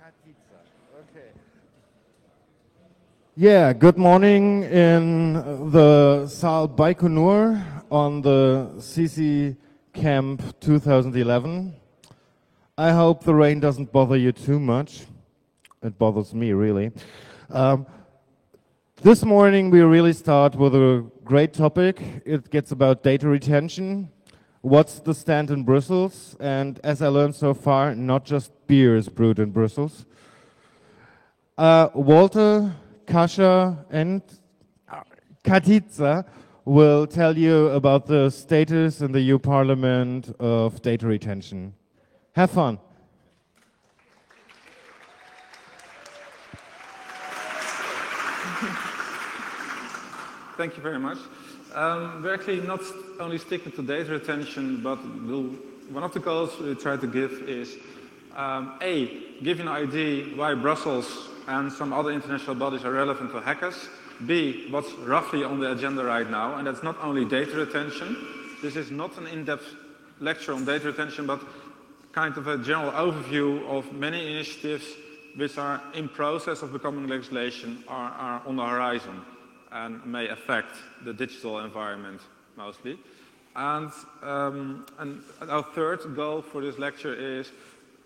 Okay. Yeah, good morning in the Saal Baikonur on the CC Camp 2011. I hope the rain doesn't bother you too much. It bothers me, really. Um, this morning we really start with a great topic. It gets about data retention. What's the stand in Brussels? And as I learned so far, not just beer is brewed in Brussels. Walter, Kasia, and Katica will tell you about the status in the EU Parliament of data retention. Have fun. Thank you very much. We're actually not only sticking to data retention, but one of the goals we try to give is A, give you an idea why Brussels and some other international bodies are relevant to hackers. B, what's roughly on the agenda right now, and that's not only data retention. This is not an in-depth lecture on data retention, but kind of a general overview of many initiatives which are in process of becoming legislation, are on the horizon and may affect the digital environment mostly. And our third goal for this lecture is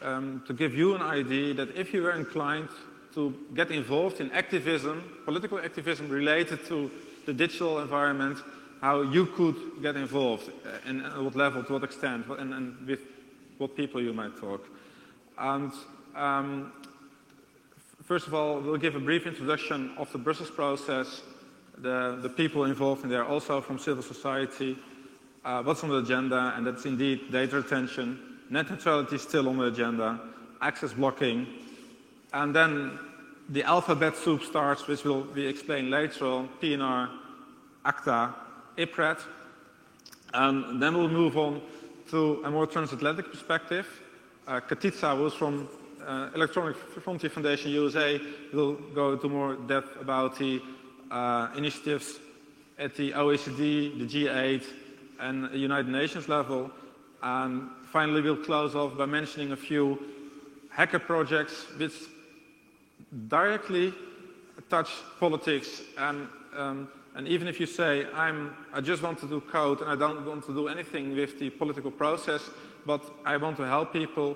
to give you an idea that if you are inclined to get involved in activism, political activism related to the digital environment, how you could get involved, and at what level, to what extent, and with what people you might talk. And first of all, we'll give a brief introduction of the Brussels process, the people involved in there, also from civil society, what's on the agenda, and that's indeed data retention, net neutrality is still on the agenda, access blocking, and then the alphabet soup starts, which will be explained later on, PNR, ACTA, IPRED, and then we'll move on to a more transatlantic perspective. Katica, who's from Electronic Frontier Foundation USA, will go into more depth about the initiatives at the OECD, the G8, and the United Nations level. And finally, we'll close off by mentioning a few hacker projects which directly touch politics. And even if you say, I just want to do code and I don't want to do anything with the political process, but I want to help people,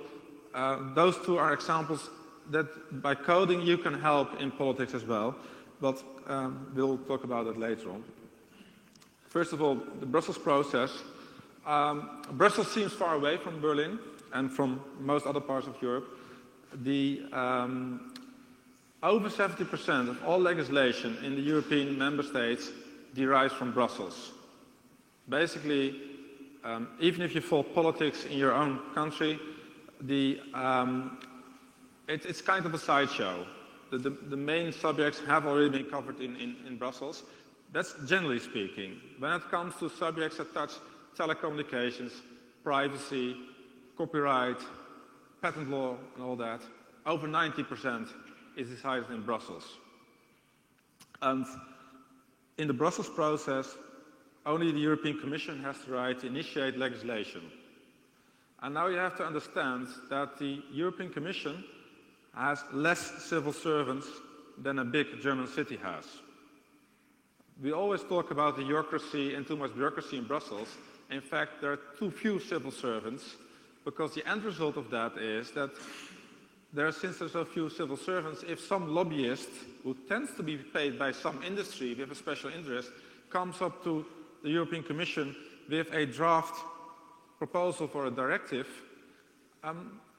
those two are examples that by coding you can help in politics as well. But we'll talk about that later on. First of all, the Brussels process. Brussels seems far away from Berlin and from most other parts of Europe. Over 70% of all legislation in the European member states derives from Brussels. Basically, even if you follow politics in your own country, it's kind of a sideshow. The main subjects have already been covered in Brussels. That's generally speaking. When it comes to subjects that touch telecommunications, privacy, copyright, patent law, and all that, over 90% is decided in Brussels. And in the Brussels process, only the European Commission has the right to initiate legislation. And now you have to understand that the European Commission has less civil servants than a big German city has. We always talk about the bureaucracy and too much bureaucracy in Brussels. In fact, there are too few civil servants, because the end result of that is that since there's so few civil servants, if some lobbyist, who tends to be paid by some industry with a special interest, comes up to the European Commission with a draft proposal for a directive,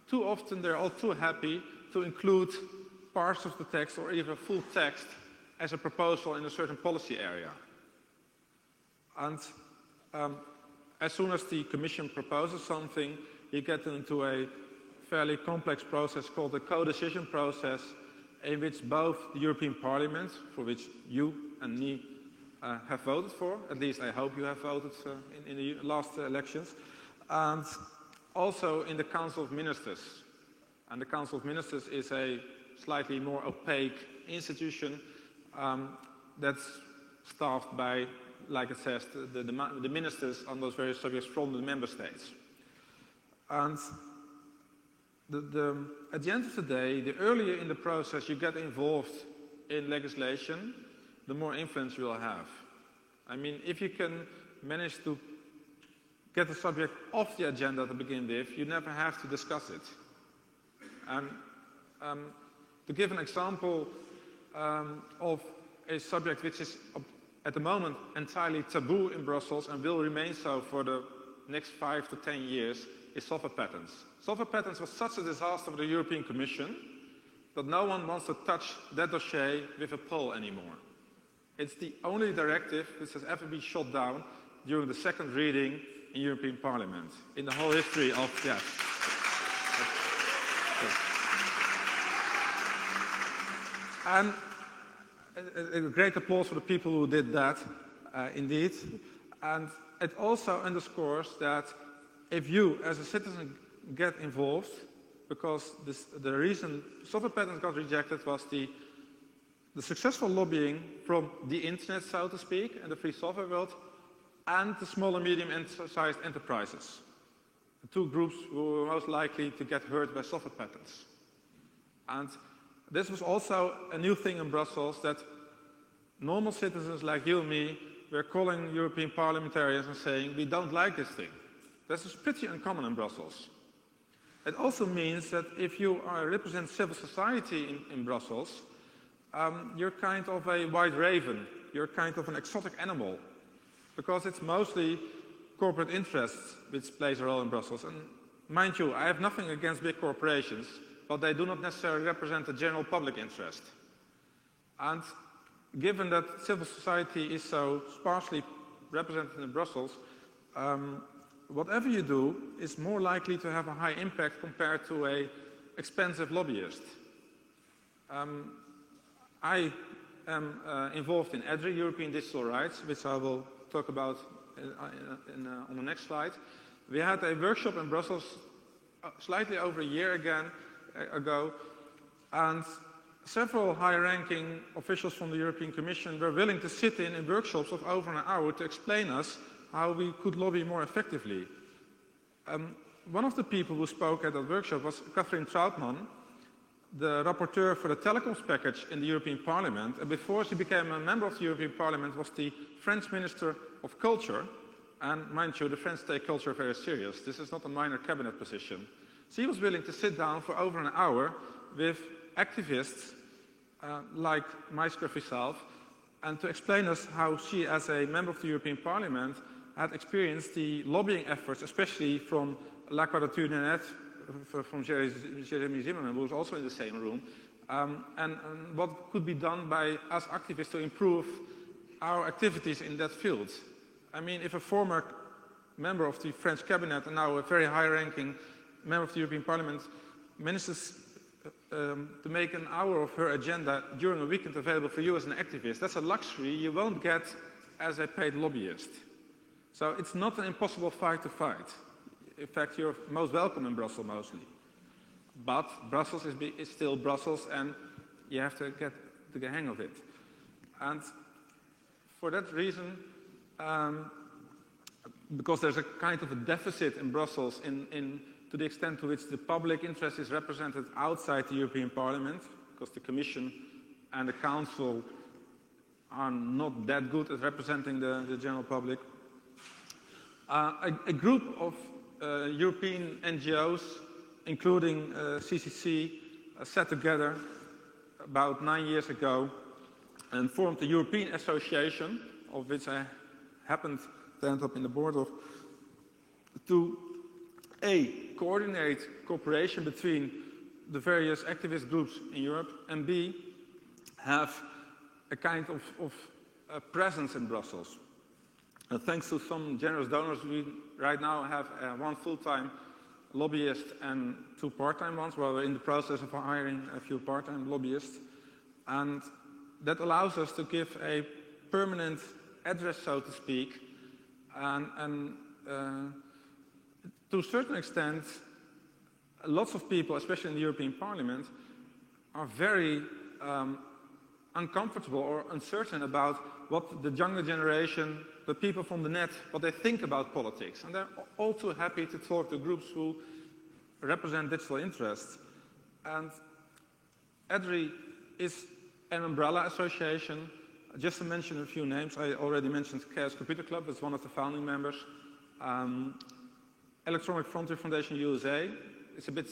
too often they're all too happy to include parts of the text or even full text as a proposal in a certain policy area. And as soon as the Commission proposes something, you get into a fairly complex process called the co-decision process, in which both the European Parliament, for which you and me have voted for, at least I hope you have voted in the last elections, and also in the Council of Ministers. And the Council of Ministers is a slightly more opaque institution that's staffed by, like it says, the ministers on those various subjects from the member states. And at the end of the day, the earlier in the process you get involved in legislation, the more influence you will have. I mean, if you can manage to get the subject off the agenda to begin with, you never have to discuss it. And to give an example of a subject which is at the moment entirely taboo in Brussels and will remain so for the next 5 to 10 years, is software patents. Software patents was such a disaster for the European Commission that no one wants to touch that dossier with a pole anymore. It's the only directive which has ever been shot down during the second reading in European Parliament in the whole history of, yes. And a great applause for the people who did that, indeed. And it also underscores that if you, as a citizen, get involved, because the reason software patents got rejected was the successful lobbying from the internet, so to speak, and the free software world, and the small and medium-sized enterprises. The two groups who were most likely to get hurt by software patents. And this was also a new thing in Brussels, that normal citizens like you and me were calling European parliamentarians and saying, we don't like this thing. This is pretty uncommon in Brussels. It also means that if you represent civil society in Brussels, you're kind of a white raven. You're kind of an exotic animal, because it's mostly corporate interests which plays a role in Brussels. And mind you, I have nothing against big corporations, but they do not necessarily represent the general public interest. And given that civil society is so sparsely represented in Brussels, whatever you do is more likely to have a high impact compared to an expensive lobbyist. I am involved in EDRI, European Digital Rights, which I will talk about on the next slide. We had a workshop in Brussels slightly over a year ago, and several high-ranking officials from the European Commission were willing to sit in workshops of over an hour to explain us how we could lobby more effectively. One of the people who spoke at that workshop was Catherine Trautmann, the rapporteur for the telecoms package in the European Parliament, and before she became a member of the European Parliament was the French Minister of Culture, and mind you, the French take culture very serious. This is not a minor cabinet position. She was willing to sit down for over an hour with activists like Maïskrev herself, and to explain us how she, as a member of the European Parliament, had experienced the lobbying efforts, especially from La Quadrature du Net, from Jeremy Zimmerman, who was also in the same room, and what could be done by us activists to improve our activities in that field. I mean, if a former member of the French cabinet and now a very high-ranking member of the European Parliament manages to make an hour of her agenda during a weekend available for you as an activist, that's a luxury you won't get as a paid lobbyist. So it's not an impossible fight to fight. In fact, you're most welcome in Brussels mostly. But Brussels is still Brussels, and you have to get the hang of it. And for that reason, because there's a kind of a deficit in Brussels to the extent to which the public interest is represented outside the European Parliament, because the Commission and the Council are not that good at representing the general public. A group of European NGOs, including CCC, sat together about 9 years ago and formed the European Association, of which I happened to end up in the board of, to A, coordinate cooperation between the various activist groups in Europe, and B, have a kind of presence in Brussels. Thanks to some generous donors, we right now have one full-time lobbyist and 2 part-time ones, while we're in the process of hiring a few part-time lobbyists. And that allows us to give a permanent address, so to speak, and to a certain extent, lots of people, especially in the European Parliament, are very uncomfortable or uncertain about what the younger generation, the people from the net, what they think about politics. And they're all too happy to talk to groups who represent digital interests. And EDRI is an umbrella association. Just to mention a few names, I already mentioned Chaos Computer Club, it's one of the founding members. Electronic Frontier Foundation USA, it's a bit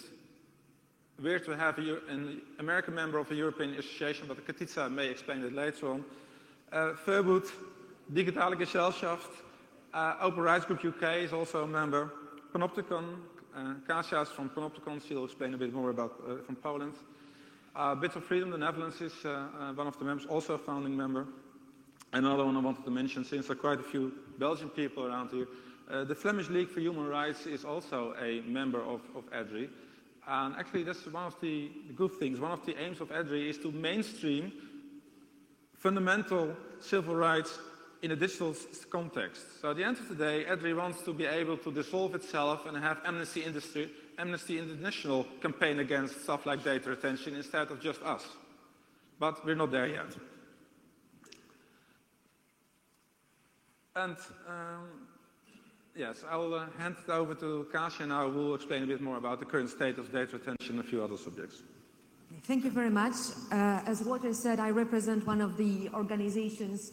weird to have an American member of a European association, but Katiza may explain it later on. Verbund, Digitale Gesellschaft, Open Rights Group UK is also a member. Panopticon, Kasia from Panopticon, she'll explain a bit more about from Poland. Bits of Freedom, the Netherlands is one of the members, also a founding member. Another one I wanted to mention, since there are quite a few Belgian people around here, the Flemish League for Human Rights is also a member of EDRI. And actually that's one of the good things. One of the aims of EDRI is to mainstream fundamental civil rights in a digital context. So at the end of the day, EDRI wants to be able to dissolve itself and have Amnesty International campaign against stuff like data retention instead of just us. But we're not there yet. And yes, I'll hand it over to Kasia now, who will explain a bit more about the current state of data retention and a few other subjects. Thank you very much. As Walter said, I represent one of the organizations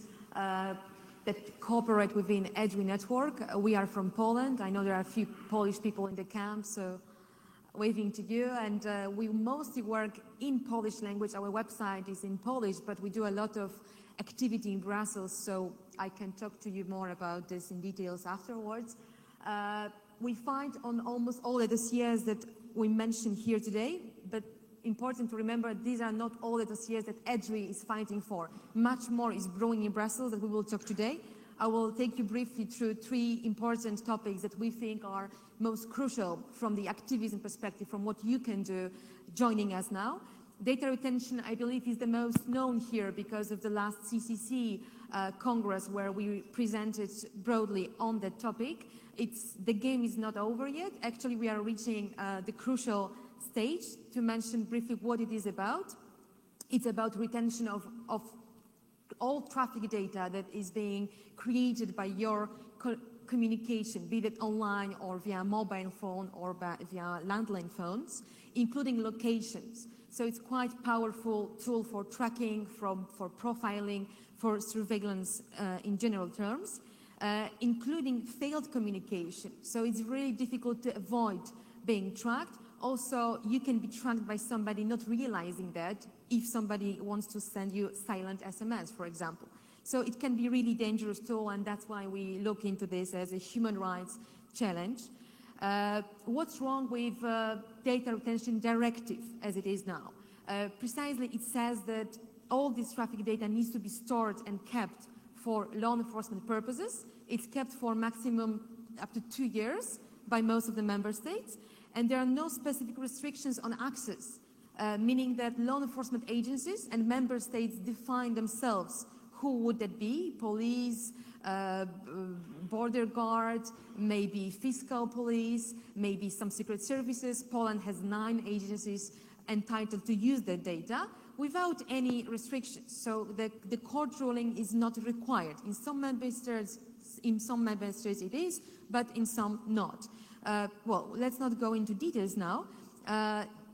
that cooperate within EDRI network. We are from Poland. I know there are a few Polish people in the camp, so waving to you. And we mostly work in Polish language. Our website is in Polish, but we do a lot of activity in Brussels, so I can talk to you more about this in details afterwards. We find on almost all the dossiers that we mentioned here today, but important to remember, these are not all the dossiers that EDRI is fighting for. Much more is brewing in Brussels that we will talk today. I will take you briefly through three important topics that we think are most crucial from the activism perspective, from what you can do joining us now. Data retention, I believe, is the most known here because of the last CCC Congress where we presented broadly on that topic. The game is not over yet. Actually, we are reaching the crucial stage. To mention briefly what it is about, it's about retention of all traffic data that is being created by your communication, be it online or via mobile phone or via landline phones, including locations. So it's quite a powerful tool for tracking, for profiling, for surveillance in general terms, including failed communication. So it's really difficult to avoid being tracked. Also, you can be tracked by somebody not realizing that if somebody wants to send you silent SMS, for example. So it can be really dangerous tool, and that's why we look into this as a human rights challenge. What's wrong with data retention directive as it is now? Precisely, it says that all this traffic data needs to be stored and kept for law enforcement purposes. It's kept for maximum up to 2 years by most of the member states. And there are no specific restrictions on access, meaning that law enforcement agencies and member states define themselves who would that be, police, border guard, maybe fiscal police, maybe some secret services. Poland has 9 agencies entitled to use that data without any restrictions. So the court ruling is not required. In some member states it is, but in some not. Well, let's not go into details now.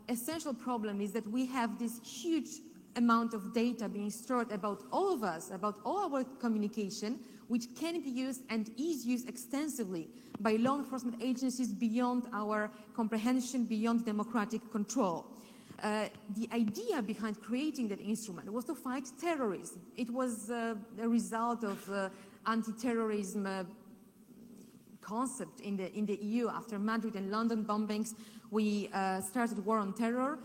Essential problem is that we have this huge amount of data being stored about all of us, about all our communication, which can be used and is used extensively by law enforcement agencies beyond our comprehension, beyond democratic control. The idea behind creating that instrument was to fight terrorism. It was a result of anti-terrorism concept in the EU. After Madrid and London bombings, we started war on terror.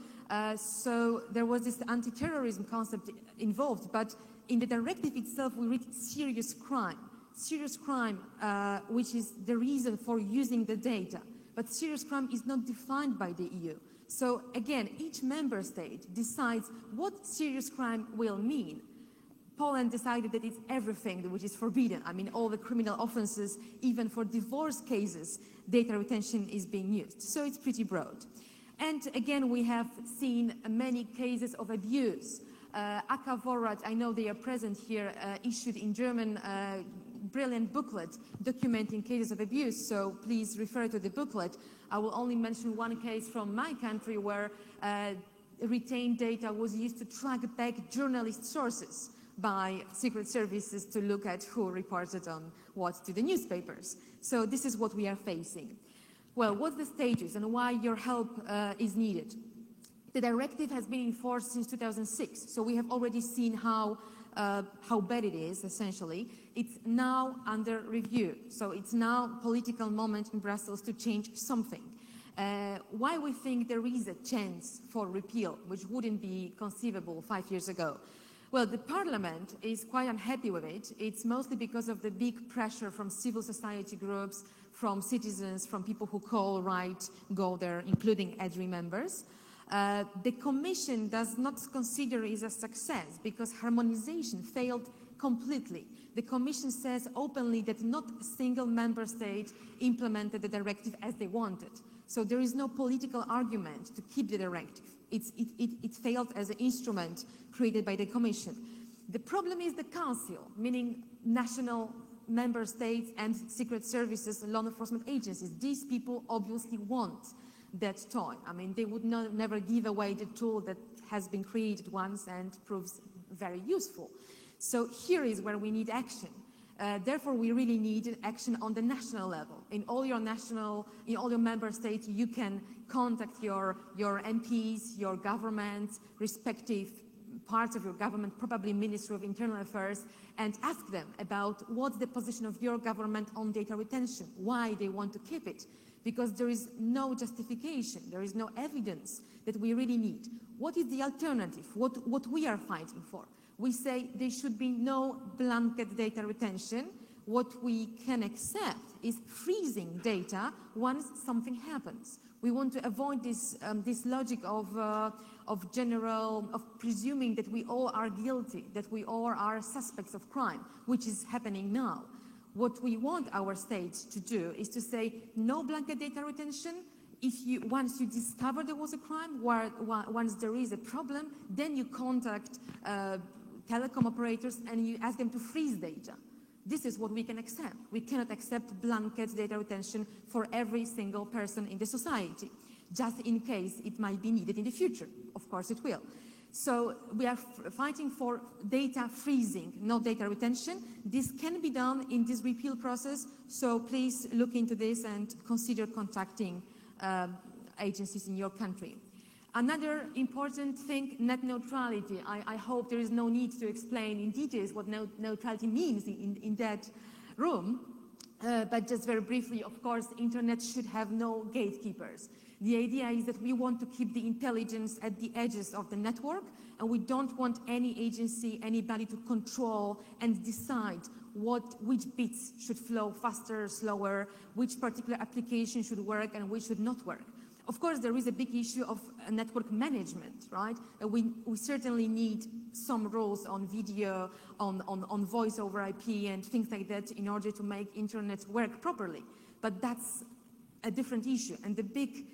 So there was this anti-terrorism concept involved, but in the directive itself we read serious crime, which is the reason for using the data. But serious crime is not defined by the EU. So again, each member state decides what serious crime will mean. Poland decided that it's everything which is forbidden. I mean, all the criminal offenses, even for divorce cases, data retention is being used. So it's pretty broad. And again, we have seen many cases of abuse. AK Vorrat, I know they are present here, issued in German brilliant booklet documenting cases of abuse, so please refer to the booklet. I will only mention one case from my country where retained data was used to track back journalist sources by secret services to look at who reported on what to the newspapers. So this is what we are facing. Well, what's the status and why your help is needed? The directive has been enforced since 2006, so we have already seen how bad it is, essentially. It's now under review, so it's now political moment in Brussels to change something. Why we think there is a chance for repeal, which wouldn't be conceivable 5 years ago? Well, the Parliament is quite unhappy with it. It's mostly because of the big pressure from civil society groups, from citizens, from people who call right, go there, including EDRI members. The Commission does not consider it a success because harmonization failed completely. The Commission says openly that not a single member state implemented the directive as they wanted. So there is no political argument to keep the directive. It failed as an instrument created by the Commission. The problem is the Council, meaning national member states and secret services, law enforcement agencies. These people obviously want that toy. I mean, they would never give away the tool that has been created once and proves very useful. So here is where we need action. Therefore, we really need action on the national level. In all your member states, you can contact your MPs, your governments, respective parts of your government, probably Ministry of Internal Affairs, and ask them about what's the position of your government on data retention, why they want to keep it. Because there is no justification, there is no evidence that we really need. What is the alternative? What we are fighting for? We say there should be no blanket data retention. What we can accept is freezing data once something happens. We want to avoid this logic of presuming that we all are guilty, that we all are suspects of crime, which is happening now. What we want our states to do is to say no blanket data retention. Once you discover there was a crime, once there is a problem, then you contact telecom operators and you ask them to freeze data. This is what we can accept. We cannot accept blanket data retention for every single person in the society, just in case it might be needed in the future. Of course it will. So we are fighting for data freezing, not data retention. This can be done in this repeal process, so please look into this and consider contacting agencies in your country. Another important thing, net neutrality. I hope there is no need to explain in details what neutrality means in that room, but just very briefly, of course, internet should have no gatekeepers. The idea is that we want to keep the intelligence at the edges of the network, and we don't want any agency, anybody to control and decide which bits should flow faster, slower, which particular application should work and which should not work. Of course, there is a big issue of network management, right? We certainly need some rules on video, on voice over IP and things like that in order to make internet work properly. But that's a different issue. And the big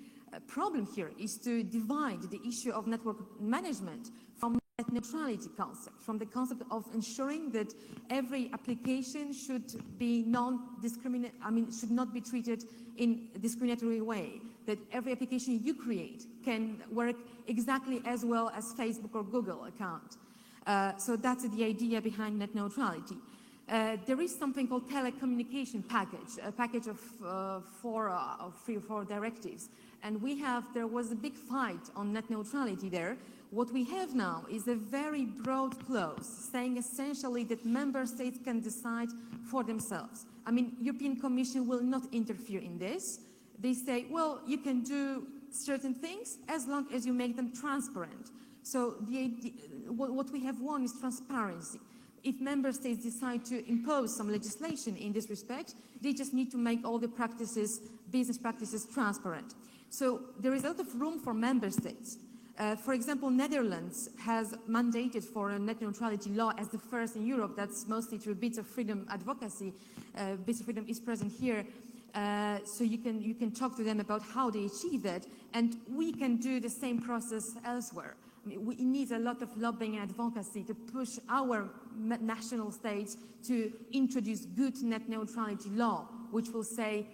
problem here is to divide the issue of network management from net neutrality concept, from the concept of ensuring that every application should be should not be treated in a discriminatory way, that every application you create can work exactly as well as Facebook or Google account. So that's the idea behind net neutrality. There is something called telecommunication package, a package of 3 or 4 directives. And there was a big fight on net neutrality there. What we have now is a very broad clause saying essentially that member states can decide for themselves. I mean, European Commission will not interfere in this. They say, well, you can do certain things as long as you make them transparent. So what we have won is transparency. If member states decide to impose some legislation in this respect, they just need to make all the business practices transparent. So there is a lot of room for member states. For example, Netherlands has mandated for a net neutrality law as the first in Europe. That's mostly through Bits of Freedom advocacy. Bits of Freedom is present here. So you can talk to them about how they achieve that. And we can do the same process elsewhere. I mean, it needs a lot of lobbying and advocacy to push our national states to introduce good net neutrality law, which will say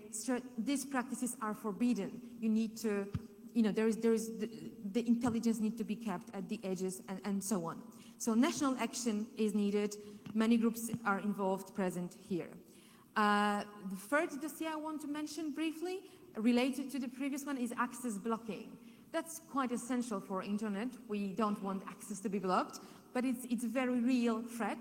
these practices are forbidden. You need to, you know, the intelligence needs to be kept at the edges and so on. So national action is needed. Many groups are involved, present here. The third dossier I want to mention briefly, related to the previous one, is access blocking. That's quite essential for internet. We don't want access to be blocked, but it's a very real threat.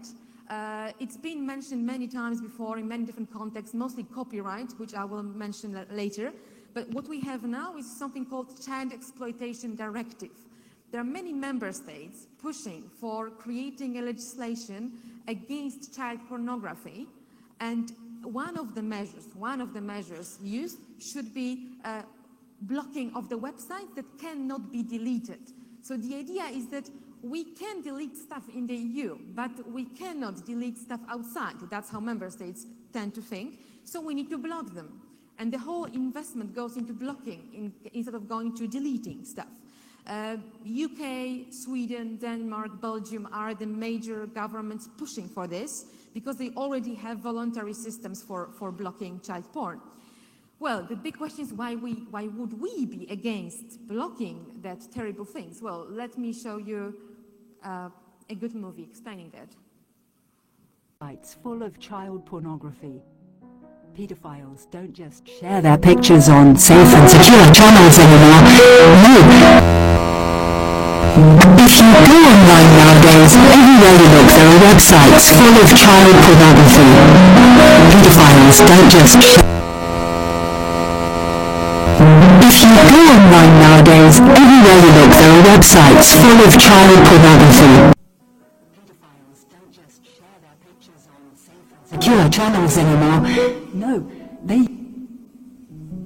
It's been mentioned many times before in many different contexts, mostly copyright, which I will mention later. But what we have now is something called Child Exploitation Directive. There are many member states pushing for creating a legislation against child pornography, and one of the measures used should be blocking of the websites that cannot be deleted. So the idea is that we can delete stuff in the EU, but we cannot delete stuff outside. That's how member states tend to think. So we need to block them. And the whole investment goes into blocking instead of going to deleting stuff. UK, Sweden, Denmark, Belgium are the major governments pushing for this because they already have voluntary systems for blocking child porn. Well, the big question is why would we be against blocking that terrible things? Well, let me show you a good movie explaining that. Sites full of child pornography. Pedophiles don't just share their pictures on safe and secure channels anymore. No. If you go online nowadays, everywhere you look there are websites full of child pornography. Pedophiles don't just share. If you go online nowadays, everywhere you look there are websites full of child pornography. Pedophiles don't just share their pictures on safe and secure channels anymore. No,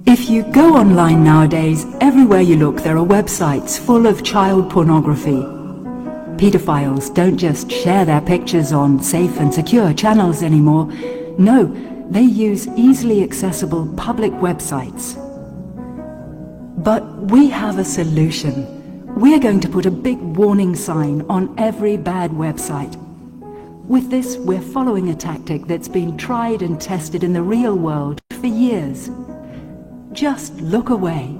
If you go online nowadays, everywhere you look there are websites full of child pornography. Pedophiles don't just share their pictures on safe and secure channels anymore. No, they use easily accessible public websites. But we have a solution. We're going to put a big warning sign on every bad website. With this, we're following a tactic that's been tried and tested in the real world for years. Just look away.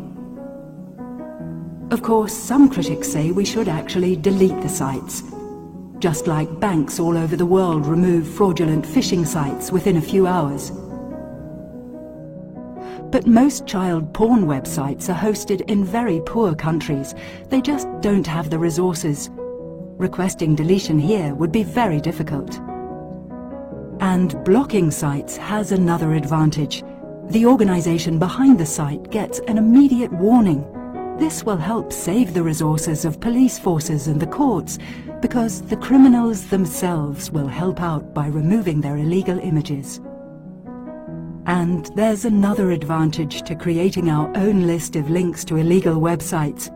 Of course, some critics say we should actually delete the sites. Just like banks all over the world remove fraudulent phishing sites within a few hours. But most child porn websites are hosted in very poor countries. They just don't have the resources. Requesting deletion here would be very difficult. And blocking sites has another advantage. The organization behind the site gets an immediate warning. This will help save the resources of police forces and the courts, because the criminals themselves will help out by removing their illegal images. And there's another advantage to creating our own list of links to illegal websites.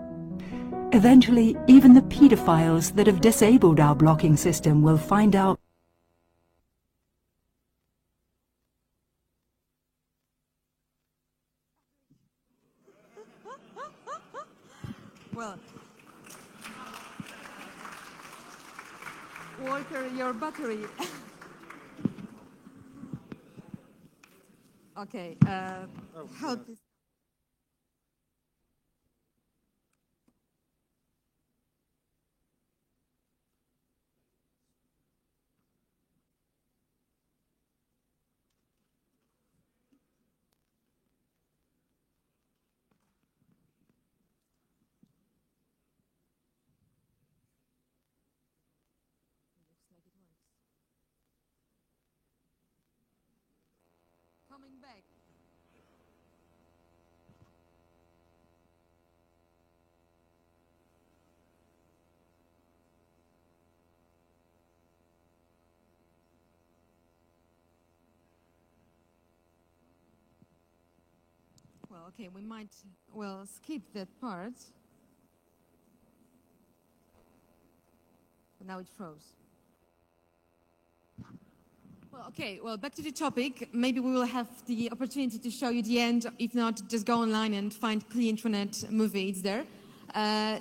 Eventually, even the pedophiles that have disabled our blocking system will find out. Well, Walter, your battery. Okay, how this... Coming back. Well, okay, we might, well, skip that part. But now it froze. Well, okay, well, back to the topic. Maybe we will have the opportunity to show you the end. If not, just go online and find Clean Internet movie, it's there.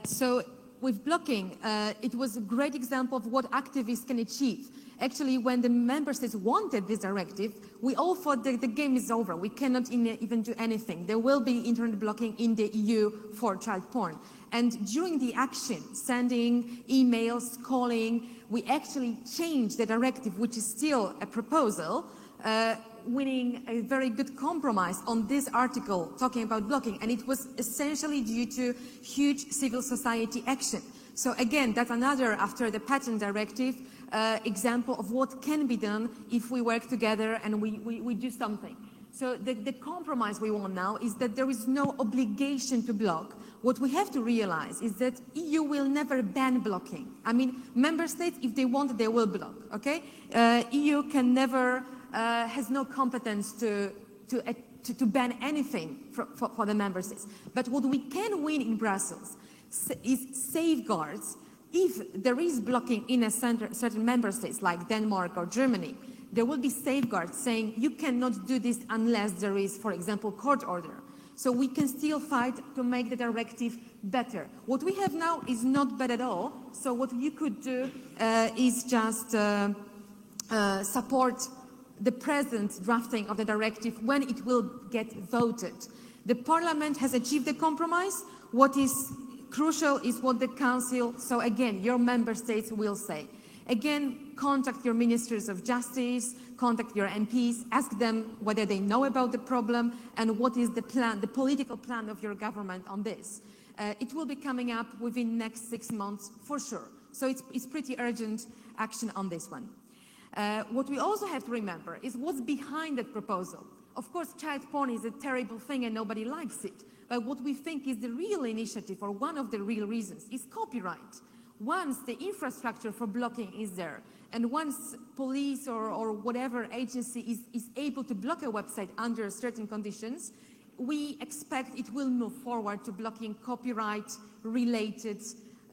So with blocking, it was a great example of what activists can achieve. Actually, when the member states wanted this directive, we all thought that the game is over. We cannot even do anything. There will be internet blocking in the EU for child porn. And during the action, sending emails, calling, we actually changed the directive, which is still a proposal, winning a very good compromise on this article talking about blocking. And it was essentially due to huge civil society action. So again, that's another, after the patent directive, example of what can be done if we work together and we do something. So the compromise we want now is that there is no obligation to block. What we have to realize is that EU will never ban blocking. I mean, member states, if they want, they will block, okay? EU can never, has no competence to ban anything for the member states. But what we can win in Brussels is safeguards. If there is blocking in a certain member states like Denmark or Germany, there will be safeguards saying you cannot do this unless there is, for example, court order. So we can still fight to make the directive better. What we have now is not bad at all. So what you could do is just support the present drafting of the directive when it will get voted. The Parliament has achieved a compromise. What is crucial is what the Council, so again, your member states will say. Again, contact your ministers of justice, contact your MPs, ask them whether they know about the problem and what is the plan, the political plan of your government on this. It will be coming up within the next 6 months for sure. So it's pretty urgent action on this one. What we also have to remember is what's behind that proposal. Of course, child porn is a terrible thing and nobody likes it. But what we think is the real initiative, or one of the real reasons, is copyright. Once the infrastructure for blocking is there, and once police or whatever agency is able to block a website under certain conditions, we expect it will move forward to blocking copyright-related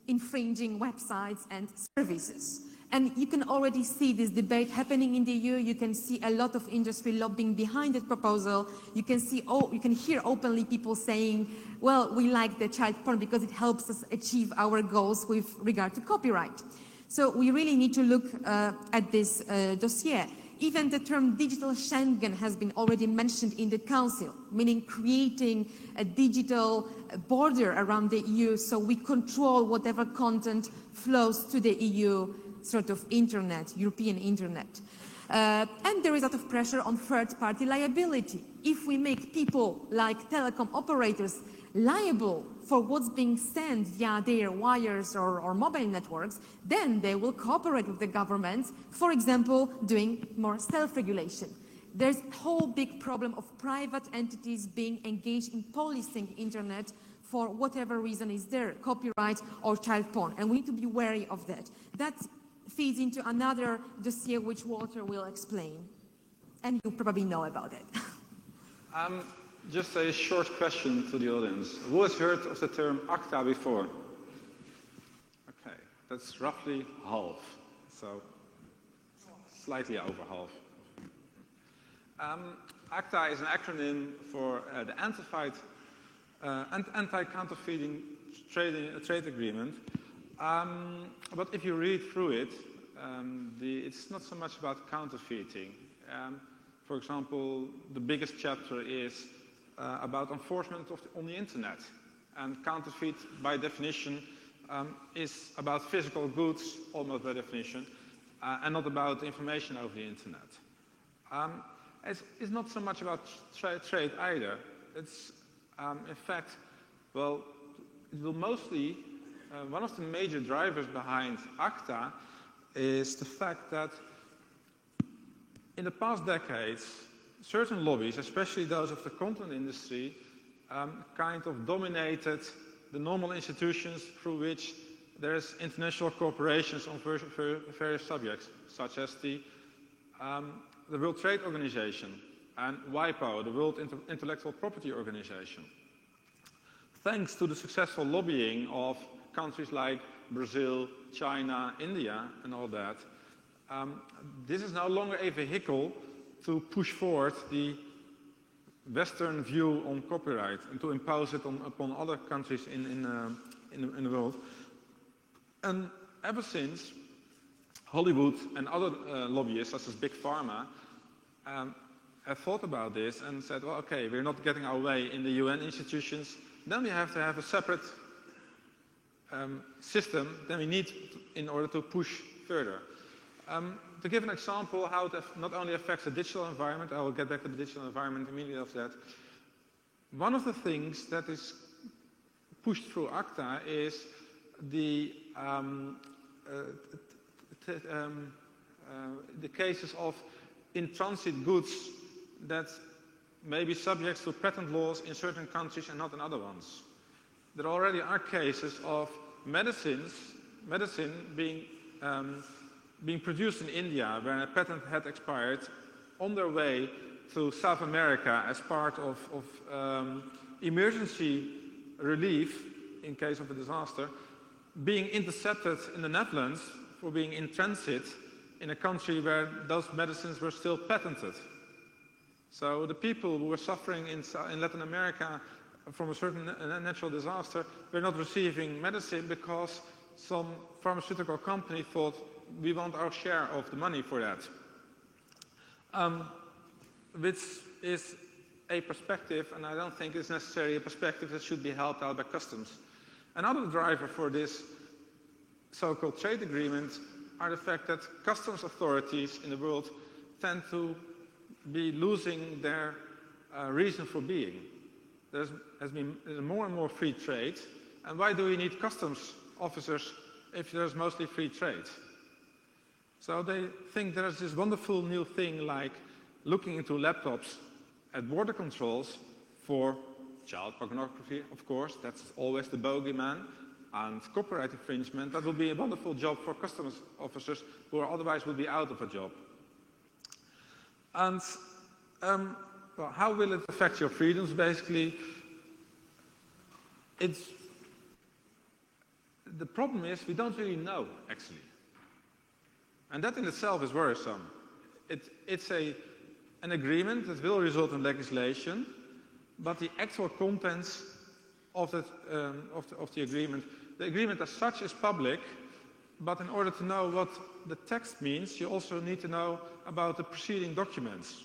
infringing websites and services. And you can already see this debate happening in the EU. You can see a lot of industry lobbying behind the proposal. You can see, you can hear openly people saying, well, we like the child porn because it helps us achieve our goals with regard to copyright. So we really need to look at this dossier. Even the term digital Schengen has been already mentioned in the Council, meaning creating a digital border around the EU so we control whatever content flows to the EU sort of internet, European internet. And there is a lot of pressure on third-party liability. If we make people like telecom operators liable for what's being sent via their wires or mobile networks, then they will cooperate with the government, for example, doing more self-regulation. There's a whole big problem of private entities being engaged in policing internet for whatever reason is there, copyright or child porn, and we need to be wary of that. That feeds into another dossier which Walter will explain, and you probably know about it. Just a short question to the audience. Who has heard of the term ACTA before? Okay, that's roughly half, so slightly over half. ACTA is an acronym for the Anti-Counterfeiting Trade Agreement. But if you read through it, it's not so much about counterfeiting. For example, the biggest chapter is about enforcement on the internet. And counterfeit, by definition, is about physical goods, almost by definition, and not about information over the internet. It's not so much about trade either. It's, in fact, well, it will mostly, one of the major drivers behind ACTA is the fact that in the past decades, certain lobbies, especially those of the content industry, kind of dominated the normal institutions through which there's international corporations on various subjects, such as the World Trade Organization and WIPO, the World Intellectual Property Organization. Thanks to the successful lobbying of countries like Brazil, China, India, and all that, this is no longer a vehicle to push forward the Western view on copyright and to impose it upon other countries in the world. And ever since, Hollywood and other lobbyists, such as Big Pharma, have thought about this and said, well, okay, we're not getting our way in the UN institutions, then we have to have a separate system than we need in order to push further. To give an example how it not only affects the digital environment, I will get back to the digital environment immediately after that. One of the things that is pushed through ACTA is the cases of in-transit goods that may be subject to patent laws in certain countries and not in other ones. There already are cases of medicine being produced in India when a patent had expired on their way to South America as part of emergency relief in case of a disaster, being intercepted in the Netherlands for being in transit in a country where those medicines were still patented. So the people who were suffering in Latin America from a certain natural disaster were not receiving medicine because some pharmaceutical company thought we want our share of the money for that. Which is a perspective, and I don't think it's necessarily a perspective that should be helped out by customs. Another driver for this so-called trade agreement are the fact that customs authorities in the world tend to be losing their reason for being. There's more and more free trade, and why do we need customs officers if there's mostly free trade? So they think there's this wonderful new thing like looking into laptops at border controls for child pornography, of course, that's always the bogeyman, and copyright infringement. That will be a wonderful job for customs officers who otherwise would be out of a job. And well, how will it affect your freedoms? Basically, the problem is we don't really know, actually. And that in itself is worrisome. It's an agreement that will result in legislation, but the actual contents of the agreement, the agreement as such is public, but in order to know what the text means, you also need to know about the preceding documents.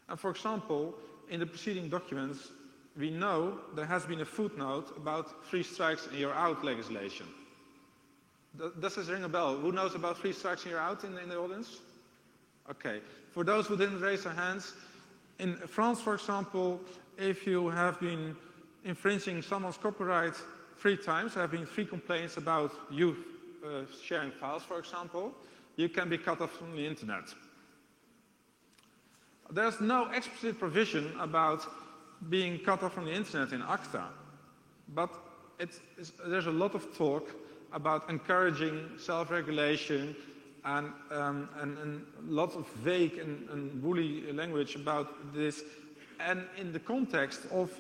And for example, in the preceding documents, we know there has been a footnote about 3 strikes and you're out legislation. Does this ring a bell? Who knows about 3 strikes and you're out in the audience? Okay. For those who didn't raise their hands, in France, for example, if you have been infringing someone's copyright 3 times, there have been 3 complaints about you sharing files, for example, you can be cut off from the internet. There's no explicit provision about being cut off from the internet in ACTA, but there's a lot of talk about encouraging self-regulation and lots of vague and woolly language about this. And in the context of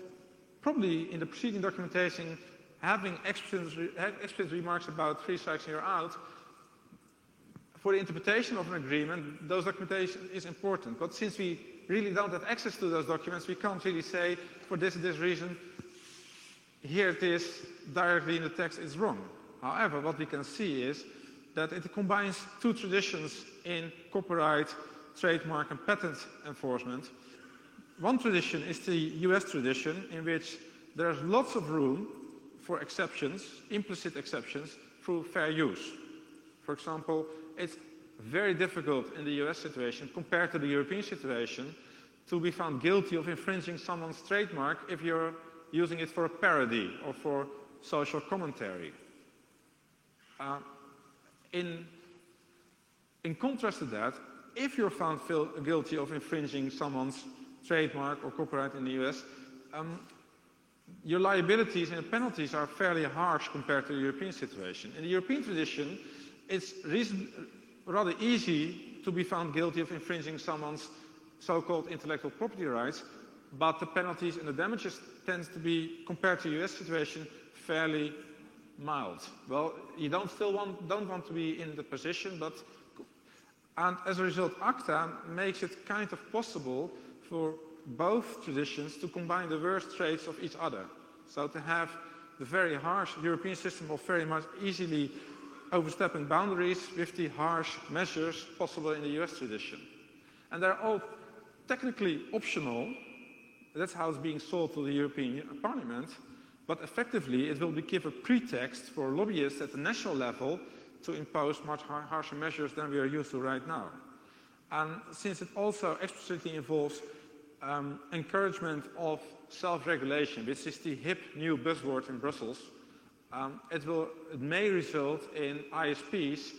probably in the preceding documentation having explicit remarks about 3 strikes and you're out, for the interpretation of an agreement, those documentation is important. But since we really don't have access to those documents, we can't really say for this reason, here it is, directly in the text, it's wrong. However, what we can see is that it combines 2 traditions in copyright, trademark, and patent enforcement. One tradition is the US tradition, in which there's lots of room for exceptions, implicit exceptions, through fair use. For example, it's very difficult in the US situation, compared to the European situation, to be found guilty of infringing someone's trademark if you're using it for a parody or for social commentary. In contrast to that, if you're found guilty of infringing someone's trademark or copyright in the US, your liabilities and penalties are fairly harsh compared to the European situation. In the European tradition, it's rather easy to be found guilty of infringing someone's so-called intellectual property rights, but the penalties and the damages tend to be, compared to the US situation, fairly mild. Well, you don't want to be in the position, and as a result, ACTA makes it kind of possible for both traditions to combine the worst traits of each other. So to have the very harsh European system of very much easily overstepping boundaries with the harsh measures possible in the US tradition. And they're all technically optional. That's how it's being sold to the European Parliament. But effectively, it will give a pretext for lobbyists at the national level to impose much harsher measures than we are used to right now. And since it also explicitly involves encouragement of self-regulation, which is the hip new buzzword in Brussels, it may result in ISPs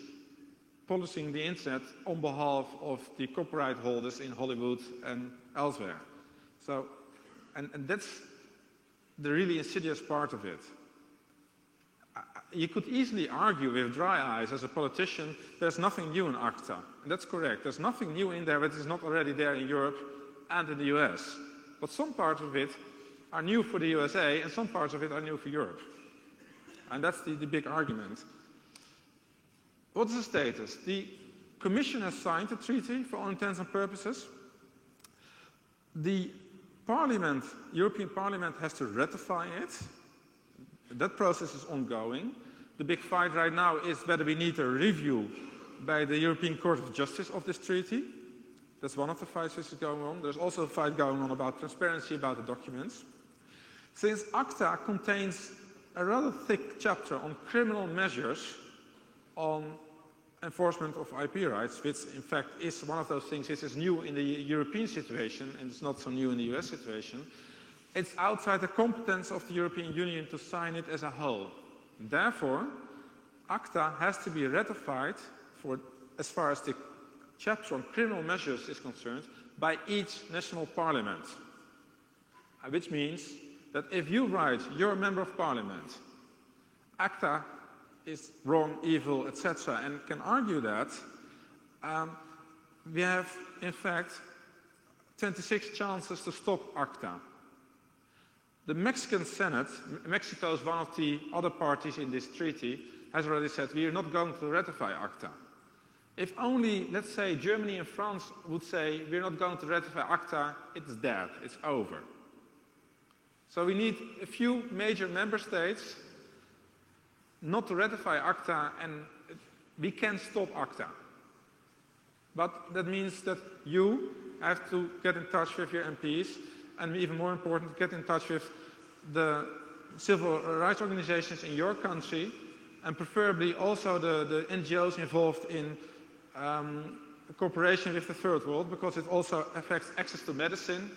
policing the internet on behalf of the copyright holders in Hollywood and elsewhere. So, and that's the really insidious part of it. You could easily argue with dry eyes as a politician, there's nothing new in ACTA. And that's correct. There's nothing new in there that is not already there in Europe and in the US. But some parts of it are new for the USA and some parts of it are new for Europe. And that's the big argument. What is the status? The Commission has signed the treaty for all intents and purposes. The Parliament, European Parliament, has to ratify it. That process is ongoing. The big fight right now is whether we need a review by the European Court of Justice of this treaty. That's one of the fights which is going on. There's also a fight going on about transparency about the documents. Since ACTA contains a rather thick chapter on criminal measures on enforcement of IP rights, which in fact is one of those things which is new in the European situation and it's not so new in the US situation, it's outside the competence of the European Union to sign it as a whole. Therefore, ACTA has to be ratified as far as the chapter on criminal measures is concerned by each national parliament. Which means that if you write, you're a member of parliament, ACTA is wrong, evil, etc., and can argue that, we have, in fact, 26 chances to stop ACTA. The Mexican Senate, Mexico is one of the other parties in this treaty, has already said we are not going to ratify ACTA. If only, let's say, Germany and France would say we're not going to ratify ACTA, it's dead, it's over. So we need a few major member states not to ratify ACTA, and we can stop ACTA. But that means that you have to get in touch with your MPs, and even more important, get in touch with the civil rights organizations in your country, and preferably also the NGOs involved in cooperation with the third world, because it also affects access to medicine,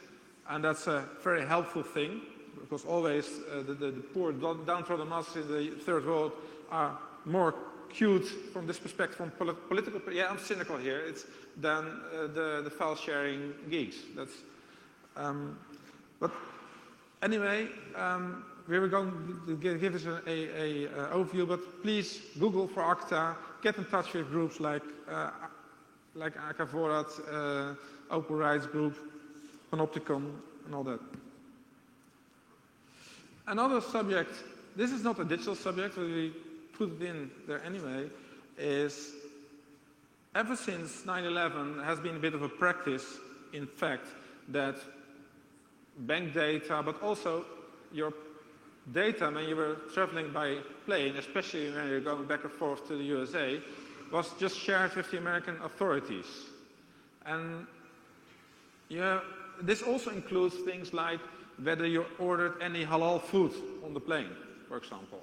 and that's a very helpful thing, because always the poor downtrodden masses in the third world are more cute from this perspective, from political, yeah, I'm cynical here, it's than the file-sharing geeks. That's, but anyway, we were going to give us an overview, but please Google for ACTA, get in touch with groups like Akavorat, Open Rights Group, Panopticon, and all that. Another subject, this is not a digital subject, but we put it in there anyway, is ever since 9/11 has been a bit of a practice, in fact, that bank data, but also your data when you were traveling by plane, especially when you're going back and forth to the USA, was just shared with the American authorities. And yeah, this also includes things like whether you ordered any halal food on the plane, for example.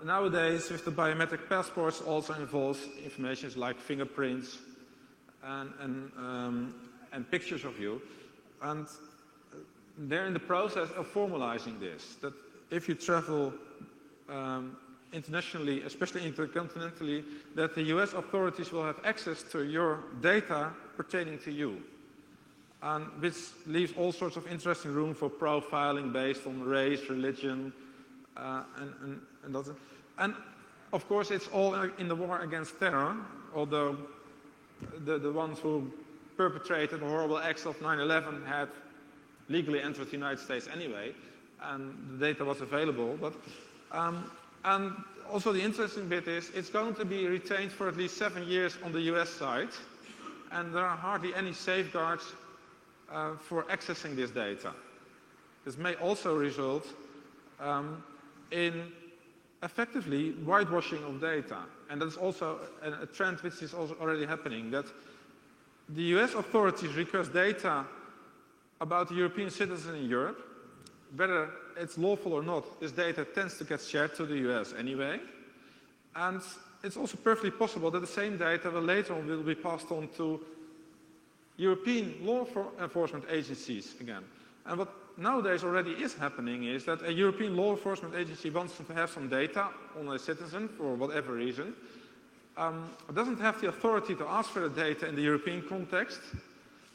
Nowadays, with the biometric passports, also involves information like fingerprints and pictures of you. And they're in the process of formalizing this, that if you travel internationally, especially intercontinentally, that the US authorities will have access to your data pertaining to you. And which leaves all sorts of interesting room for profiling based on race, religion, and that. And of course, it's all in the war against terror, although the ones who perpetrated the horrible acts of 9/11 had legally entered the United States anyway, and the data was available. But and also the interesting bit is it's going to be retained for at least 7 years on the US side, and there are hardly any safeguards for accessing this data. This may also result in effectively whitewashing of data. And that's also a trend which is also already happening, that the US authorities request data about European citizens in Europe. Whether it's lawful or not, this data tends to get shared to the US anyway. And it's also perfectly possible that the same data will later on will be passed on to European law enforcement agencies again. And what nowadays already is happening is that a European law enforcement agency wants to have some data on a citizen for whatever reason, doesn't have the authority to ask for the data in the European context,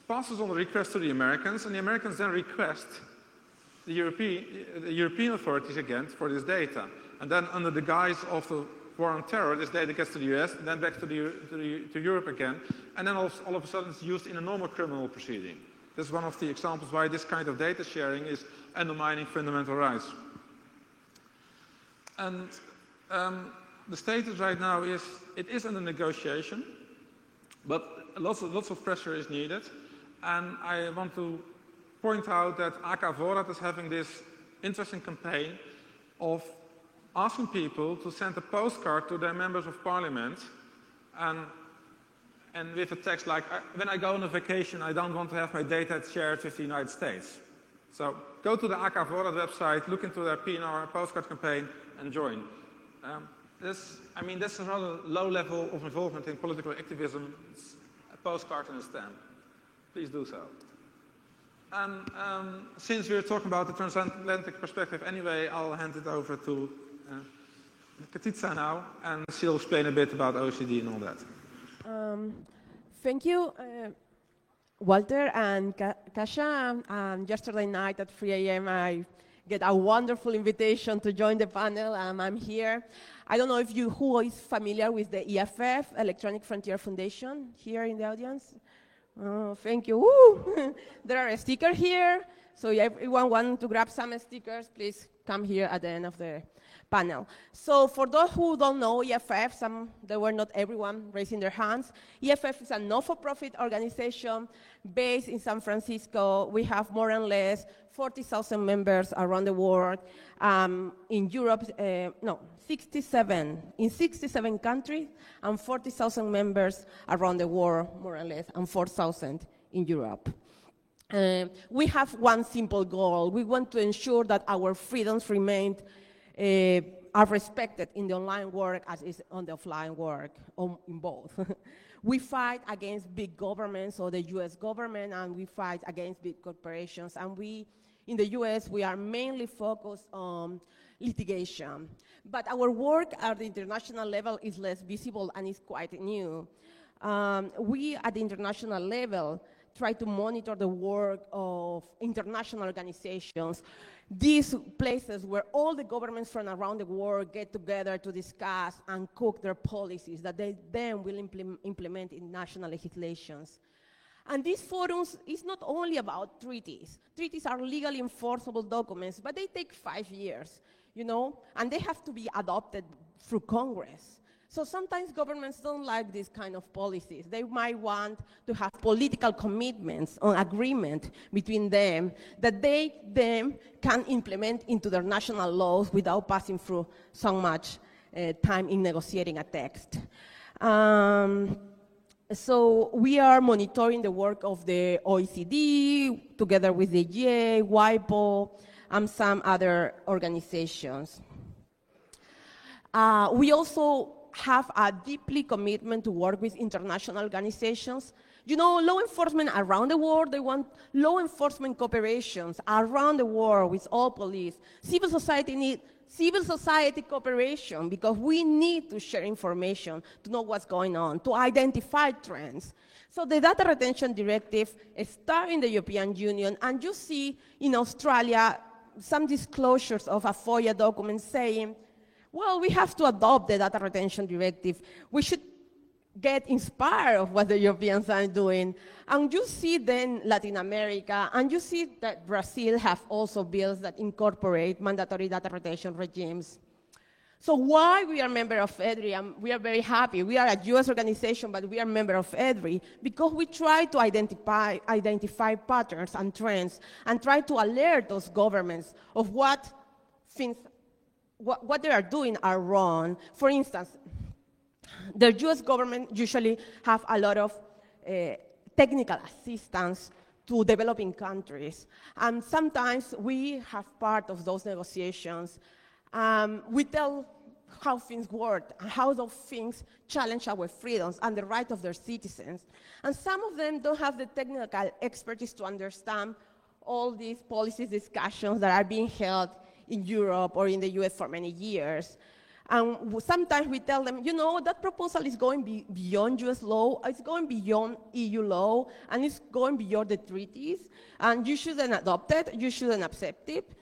passes on the request to the Americans, and the Americans then request the European authorities again for this data. And then under the guise of the war on terror, this data gets to the US, and then back to Europe again, and then all of a sudden it's used in a normal criminal proceeding. This is one of the examples why this kind of data sharing is undermining fundamental rights. And the status right now is, it is under negotiation, but lots of pressure is needed. And I want to point out that AK Voorraad is having this interesting campaign of asking people to send a postcard to their members of parliament and with a text like, when I go on a vacation, I don't want to have my data shared with the United States. So go to the AK Voorraad website, look into their PNR postcard campaign, and join. That's a rather low level of involvement in political activism. It's a postcard and a stamp. Please do so. And since we're talking about the transatlantic perspective anyway, I'll hand it over to Katiza now, and she'll explain a bit about OECD and all that. Thank you, Walter and Kasia. Yesterday night at 3 a.m. I get a wonderful invitation to join the panel. I'm here. I don't know if who is familiar with the EFF, Electronic Frontier Foundation, here in the audience. Oh, thank you. Woo! There are stickers here. So if everyone wants to grab some stickers, please come here at the end of the panel. So for those who don't know EFF, there were not everyone raising their hands. EFF is a not-for-profit organization based in San Francisco. We have more or less 40,000 members around the world. In Europe, 67 countries, and 40,000 members around the world, more or less, and 4,000 in Europe. We have one simple goal. We want to ensure that our freedoms remain are respected in the online work as is on the offline work, in both. We fight against big governments, or the US government, and we fight against big corporations. And in the US, we are mainly focused on litigation. But our work at the international level is less visible and is quite new. We, at the international level, try to monitor the work of international organizations, these places where all the governments from around the world get together to discuss and cook their policies that they then will implement in national legislations. And these forums is not only about treaties. Treaties are legally enforceable documents, but they take 5 years, and they have to be adopted through Congress. So sometimes governments don't like these kind of policies. They might want to have political commitments on agreement between them that they then can implement into their national laws without passing through so much time in negotiating a text. So we are monitoring the work of the OECD together with the AGA, WIPO, and some other organizations. We also have a deeply commitment to work with international organizations. Law enforcement around the world, they want law enforcement cooperations around the world with all police. Civil society needs civil society cooperation because we need to share information to know what's going on, to identify trends. So the Data Retention Directive started in the European Union, and you see in Australia some disclosures of a FOIA document saying, well, we have to adopt the Data Retention Directive. We should get inspired of what the Europeans are doing. And you see then Latin America, and you see that Brazil have also bills that incorporate mandatory data retention regimes. So why we are member of EDRI, and we are very happy. We are a US organization, but we are member of EDRI because we try to identify patterns and trends and try to alert those governments of what things, what they are doing are wrong. For instance, the US government usually have a lot of technical assistance to developing countries. And sometimes we have part of those negotiations. We tell how things work, and how those things challenge our freedoms and the right of their citizens. And some of them don't have the technical expertise to understand all these policy discussions that are being held in Europe or in the US for many years. And sometimes we tell them, you know, that proposal is going beyond US law, it's going beyond EU law, and it's going beyond the treaties, and you shouldn't adopt it, you shouldn't accept it.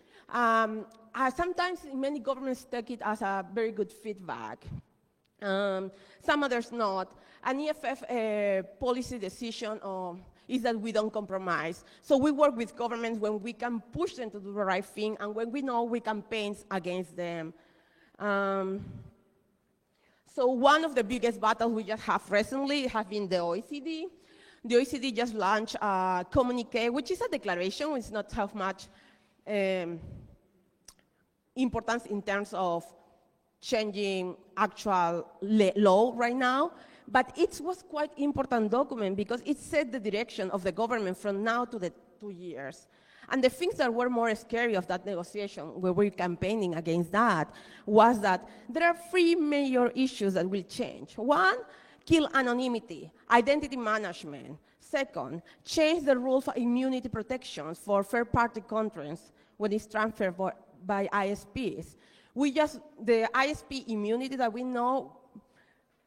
Sometimes many governments take it as a very good feedback. Some others not. An EFF policy decision is that we don't compromise. So we work with governments when we can push them to do the right thing and when we know we campaign against them. So one of the biggest battles we just have recently has been the OECD. The OECD just launched a communique, which is a declaration, which does not have much importance in terms of changing actual law right now, but it was quite important document because it set the direction of the government from now to the 2 years. And the things that were more scary of that negotiation, where we're campaigning against that, was that there are 3 major issues that will change. One, kill anonymity, identity management. Second, change the rules for immunity protections for third-party content when it's transferred by ISPs. The ISP immunity that we know,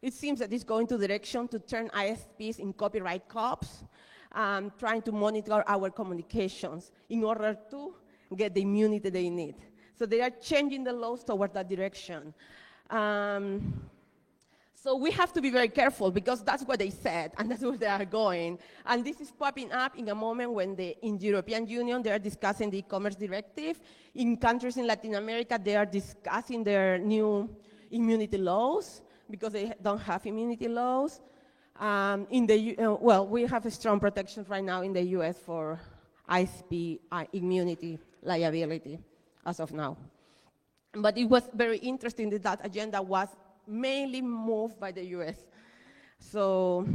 it seems that it's going to direction to turn ISPs in copyright cops, trying to monitor our communications in order to get the immunity they need. So they are changing the laws toward that direction. So we have to be very careful because that's what they said and that's where they are going. And this is popping up in a moment when in the European Union they are discussing the e-commerce directive. In countries in Latin America they are discussing their new immunity laws because they don't have immunity laws. We have a strong protection right now in the US for ISP immunity liability as of now. But it was very interesting that that agenda was mainly moved by the US. So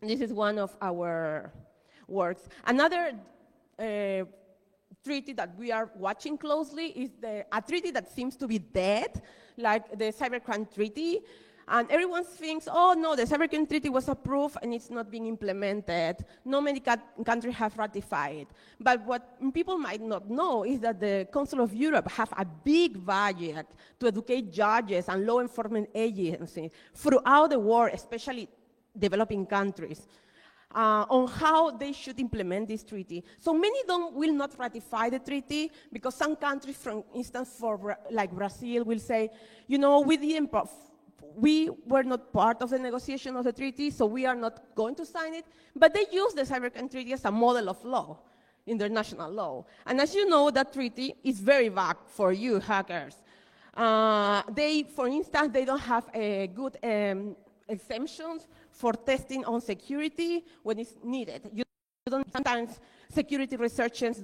this is one of our works. Another treaty that we are watching closely is a treaty that seems to be dead, like the Cybercrime Treaty. And everyone thinks, oh no, the Cybercrime Treaty was approved and it's not being implemented. Not many countries have ratified. But what people might not know is that the Council of Europe have a big budget to educate judges and law enforcement agencies throughout the world, especially developing countries, on how they should implement this treaty. So many will not ratify the treaty because some countries, for instance, like Brazil, will say, you know, we were not part of the negotiation of the treaty, so we are not going to sign it, but they use the Cybercrime Treaty as a model of law, international law. And as you know, that treaty is very vague for you hackers. For instance, they don't have good exemptions for testing on security when it's needed. Sometimes security researchers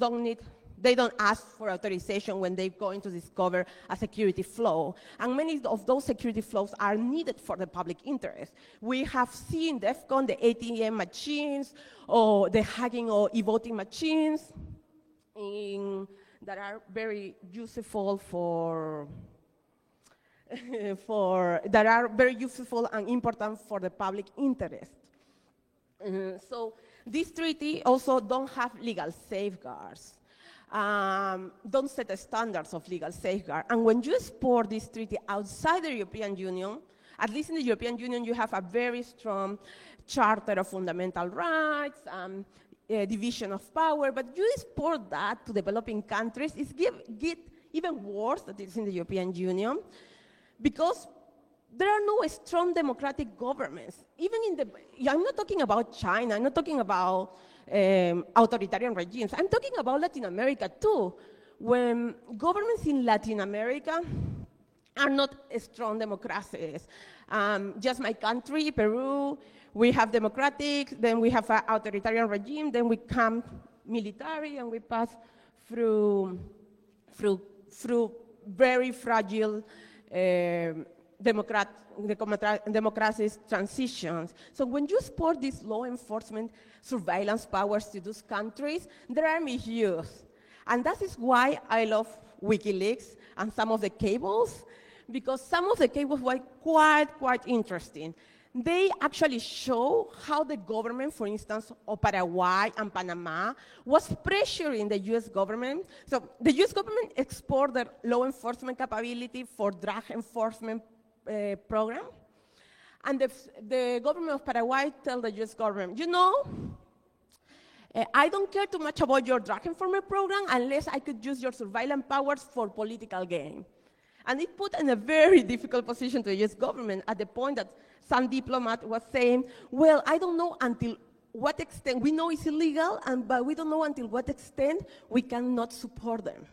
they don't ask for authorization when they're going to discover a security flaw. And many of those security flaws are needed for the public interest. We have seen DEF CON, the ATM machines, or the hacking or e-voting machines that are very useful that are very useful and important for the public interest. So this treaty also don't have legal safeguards. Don't set the standards of legal safeguard. And when you export this treaty outside the European Union, at least in the European Union, you have a very strong charter of fundamental rights, division of power, but you export that to developing countries, it's get even worse than it is in the European Union, because there are no strong democratic governments. I'm not talking about China, I'm not talking about authoritarian regimes. I'm talking about Latin America too. When governments in Latin America are not strong democracies. Just my country, Peru, we have democratic, then we have an authoritarian regime, then we come military, and we pass through very fragile democratic transitions. So when you export these law enforcement surveillance powers to those countries, they are misused. And that is why I love WikiLeaks and some of the cables, because some of the cables were quite interesting. They actually show how the government, for instance, of Paraguay and Panama, was pressuring the US government. So the US government exported their law enforcement capability for drug enforcement program. And the government of Paraguay tell the US government, you know, I don't care too much about your drug enforcement program unless I could use your surveillance powers for political gain. And it put in a very difficult position to the US government at the point that some diplomat was saying, well, I don't know until what extent, we know it's illegal, but we don't know until what extent we cannot support them,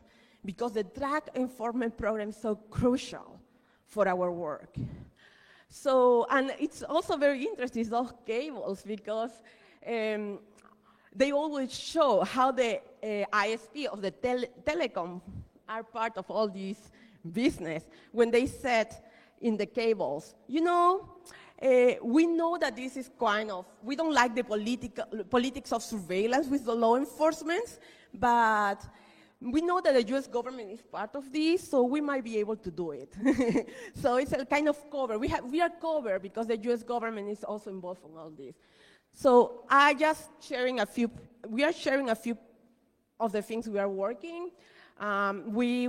because the drug enforcement program is so crucial for our work. So, and it's also very interesting, those cables, because they always show how the ISP of the telecom are part of all this business. When they said in the cables, you know, we know that this is kind of, we don't like the politics of surveillance with the law enforcement, but we know that the US government is part of this, so we might be able to do it. So it's a kind of cover. We are covered because the US government is also involved in all this. So we are sharing a few of the things we are working. We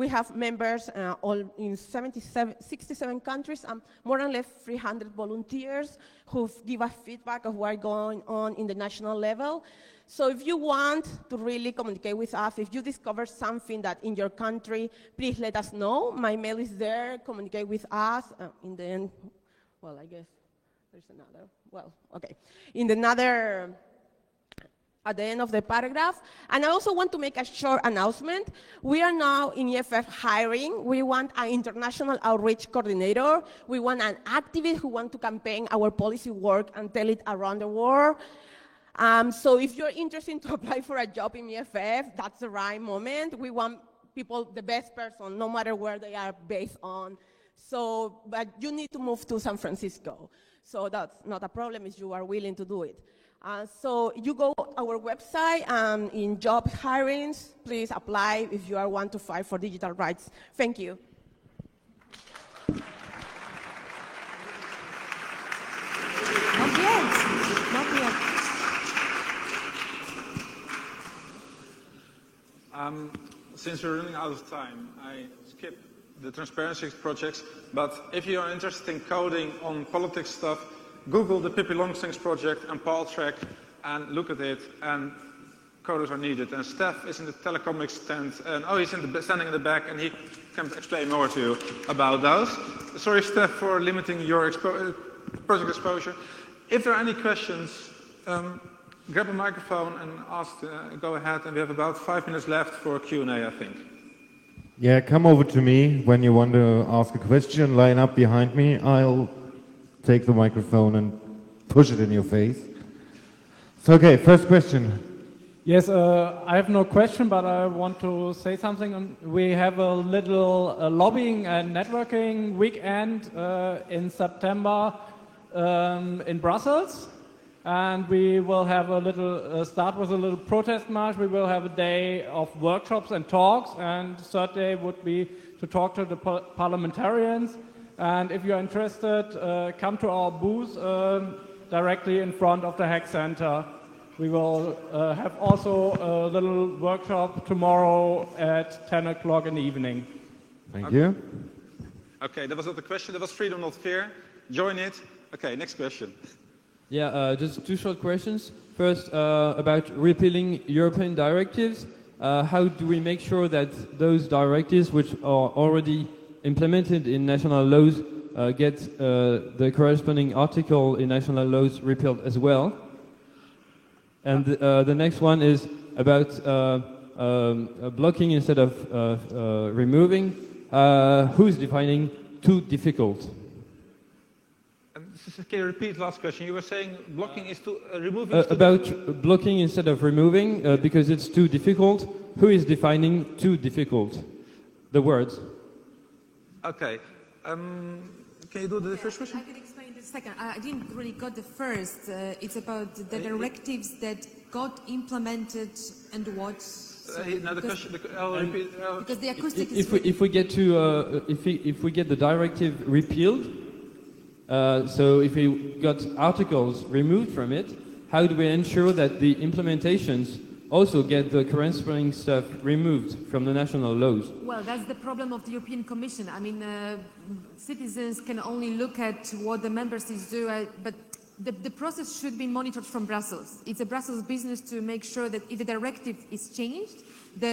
have members all in 67 countries, and more than less 300 volunteers who give us feedback of what's going on in the national level. So if you want to really communicate with us, if you discover something that in your country, please let us know. My mail is there, communicate with us. In the end, well, I guess there's another, well, okay. At the end of the paragraph. And I also want to make a short announcement. We are now in EFF hiring. We want an international outreach coordinator. We want an activist who wants to campaign our policy work and tell it around the world. So if you're interested to apply for a job in EFF, that's the right moment. We want people, the best person, no matter where they are based on. So, but you need to move to San Francisco. So that's not a problem if you are willing to do it. So you go to our website, in job hirings, please apply if you want to fight for digital rights. Thank you. Not yet. Not yet. Since we're running out of time, I skip the transparency projects, but if you are interested in coding on politics stuff, Google the Pippi Longstrings project and Paltrack and look at it, and coders are needed. And Steph is in the telecomics tent, and he's standing in the back, and he can explain more to you about those. Sorry, Steph, for limiting your project exposure. If there are any questions, grab a microphone and ask. Go ahead, and we have about 5 minutes left for Q&A, I think. Yeah, come over to me when you want to ask a question. Line up behind me. I'll take the microphone and push it in your face. So, okay, first question. Yes, I have no question, but I want to say something. We have a little lobbying and networking weekend in September in Brussels. And we will have a little, start with a little protest march. We will have a day of workshops and talks, and third day would be to talk to the parliamentarians. And if you're interested, come to our booth directly in front of the Hack Center. We will have also a little workshop tomorrow at 10 o'clock in the evening. Thank you. Okay, that was not the question. That was Freedom Not Fear. Join it. Okay, next question. Yeah, just two short questions. First, about repealing European directives. How do we make sure that those directives, which are already implemented in national laws, get the corresponding article in national laws repealed as well? And the next one is about blocking instead of removing. Who's defining too difficult? Can you repeat the last question? You were saying blocking is to removing. About blocking instead of removing, because it's too difficult. Who is defining too difficult? the words. Okay. Can you do the first question? I can explain the second. I didn't really got the first. It's about the directives that got implemented and what. Now the question. I'll repeat. Because the acoustic is. If we get the directive repealed, so if we got articles removed from it, how do we ensure that the implementations also get the corresponding stuff removed from the national laws? Well, that's the problem of the European Commission. I mean, citizens can only look at what the member states do, but the process should be monitored from Brussels. It's a Brussels business to make sure that if the directive is changed, the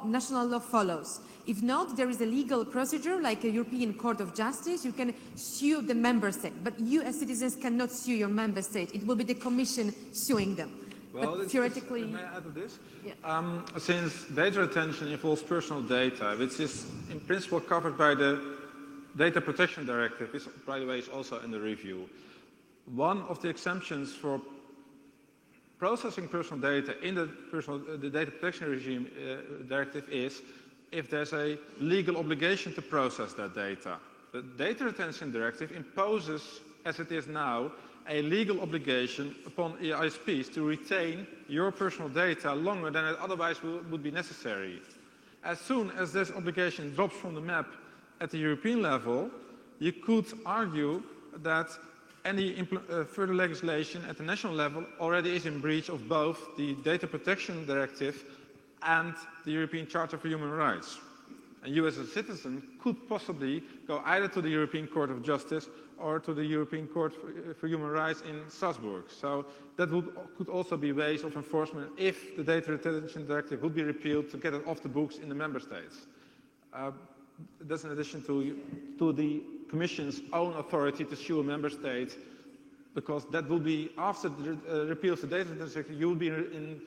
national law follows. If not, there is a legal procedure like a European Court of Justice. You can sue the member state, but you as citizens cannot sue your member state. It will be the Commission suing them. Well, but theoretically... May I add to this? Yeah. Since data retention involves personal data, which is in principle covered by the Data Protection Directive, which, by the way, is also in the review. One of the exemptions for processing personal data in the Data Protection Regime Directive is if there's a legal obligation to process that data. The Data Retention Directive imposes, as it is now, a legal obligation upon ISPs to retain your personal data longer than it otherwise would be necessary. As soon as this obligation drops from the map at the European level, you could argue that any further legislation at the national level already is in breach of both the Data Protection Directive and the European Charter for Human Rights. And you as a citizen could possibly go either to the European Court of Justice or to the European Court for Human Rights in Strasbourg. So that could also be ways of enforcement if the Data Retention Directive would be repealed to get it off the books in the member states. That's in addition to the Commission's own authority to sue a member state, because that will be, after the repeal of the Data Retention Directive, you will be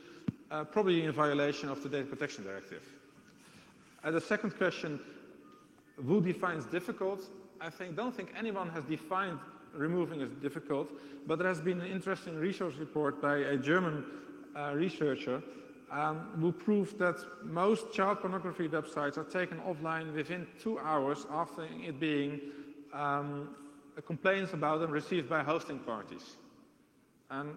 probably in violation of the Data Protection Directive. The second question, who defines difficult? I don't think anyone has defined removing as difficult, but there has been an interesting research report by a German researcher who proved that most child pornography websites are taken offline within 2 hours after it being complaints about them received by hosting parties. And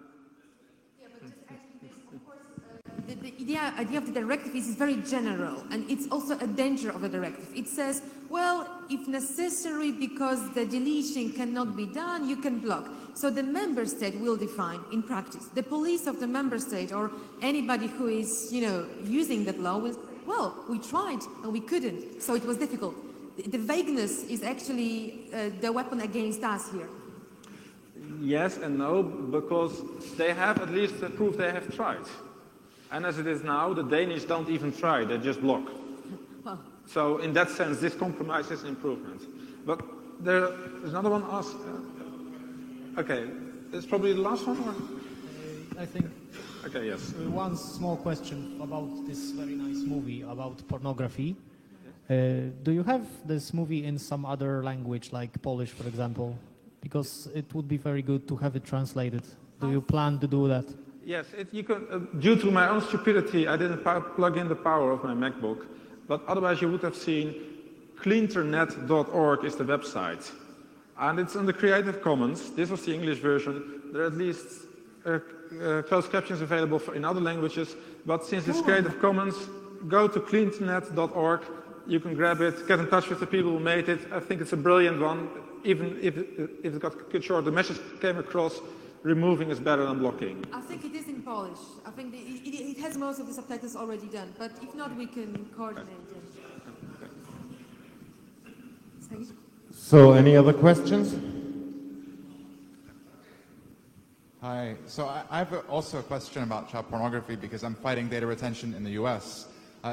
the idea of the directive is very general, and it's also a danger of the directive. It says, well, if necessary, because the deletion cannot be done, you can block. So the member state will define in practice. The police of the member state or anybody who is, using that law will say, well, we tried and we couldn't, so it was difficult. The vagueness is actually the weapon against us here. Yes and no, because they have at least proved they have tried. And as it is now, the Danish don't even try, they just block. Well. So in that sense, this compromise is an improvement. But there's another one asked. Okay, it's probably the last one, or? I think. Okay, yes. One small question about this very nice movie about pornography. Do you have this movie in some other language, like Polish, for example? Because it would be very good to have it translated. Do you plan to do that? Yes, you can. Due to my own stupidity, I didn't plug in the power of my MacBook. But otherwise, you would have seen cleanternet.org is the website. And it's under Creative Commons. This was the English version. There are at least closed captions available in other languages. But since it's Creative Commons, go to cleanternet.org. You can grab it, get in touch with the people who made it. I think it's a brilliant one. Even if it got cut short, the message came across. Removing is better than blocking. I think it is in Polish. I think it has most of the subtitles already done, but if not, we can coordinate it. So, any other questions? Hi. So I have also a question about child pornography because I'm fighting data retention in the U.S.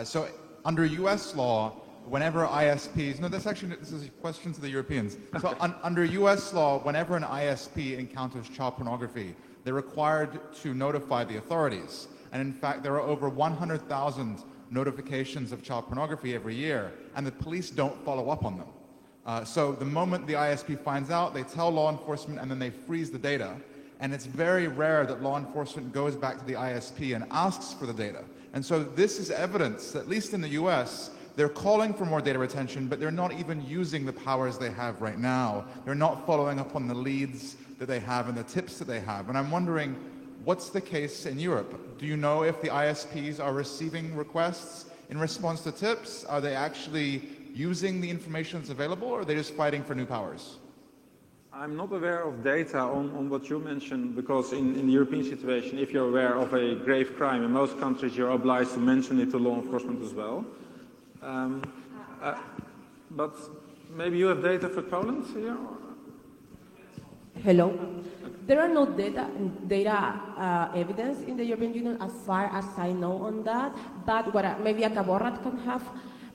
So under U.S. law, whenever ISPs, this is a question to the Europeans. So under U.S. law, whenever an ISP encounters child pornography, they're required to notify the authorities. And in fact, there are over 100,000 notifications of child pornography every year, and the police don't follow up on them. So the moment the ISP finds out, they tell law enforcement, and then they freeze the data. And it's very rare that law enforcement goes back to the ISP and asks for the data. And so this is evidence, at least in the U.S., they're calling for more data retention, but they're not even using the powers they have right now. They're not following up on the leads that they have and the tips that they have. And I'm wondering, what's the case in Europe? Do you know if the ISPs are receiving requests in response to tips? Are they actually using the information that's available, or are they just fighting for new powers? I'm not aware of data on what you mentioned, because in the European situation, if you're aware of a grave crime, in most countries you're obliged to mention it to law enforcement as well. But maybe you have data for Poland here? Hello. There are no data evidence in the European Union as far as I know on that, but maybe Akaborrat can have.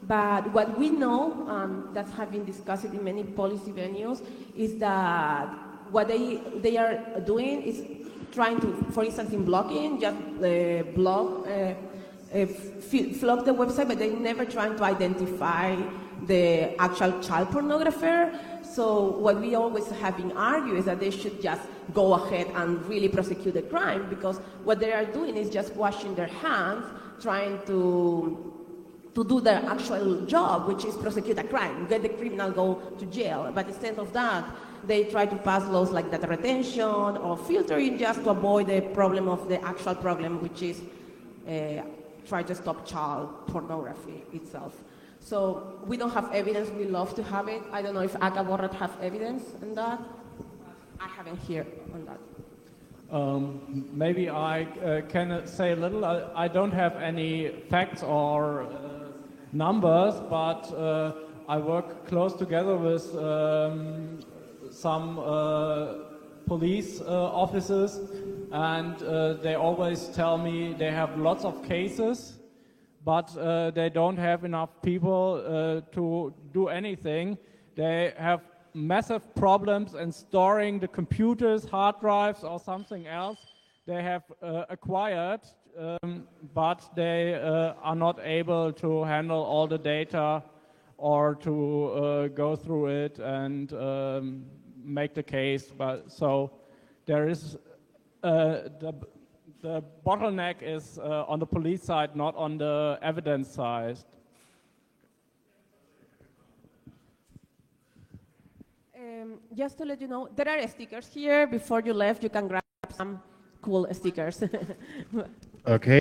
But what we know, that have been discussed in many policy venues, is that what they are doing is trying to, for instance, in blogging, just flog the website, but they're never trying to identify the actual child pornographer. So what we always have been arguing is that they should just go ahead and really prosecute the crime, because what they are doing is just washing their hands, trying to do their actual job, which is prosecute a crime, get the criminal, go to jail. But instead of that, they try to pass laws like data retention or filtering, just to avoid the problem of the actual problem, which is try to stop child pornography itself. So we don't have evidence. We love to have it. I don't know if Akaborrat have evidence on that. I haven't heard on that. Maybe I can say a little. I don't have any facts or numbers, but I work close together with some police officers, and they always tell me they have lots of cases, but they don't have enough people to do anything. They have massive problems in storing the computers, hard drives, or something else they have acquired, but they are not able to handle all the data or to go through it and make the case. But so there is the bottleneck is on the police side, not on the evidence side. Just to let you know, there are stickers here. Before you left, you can grab some cool stickers. Okay.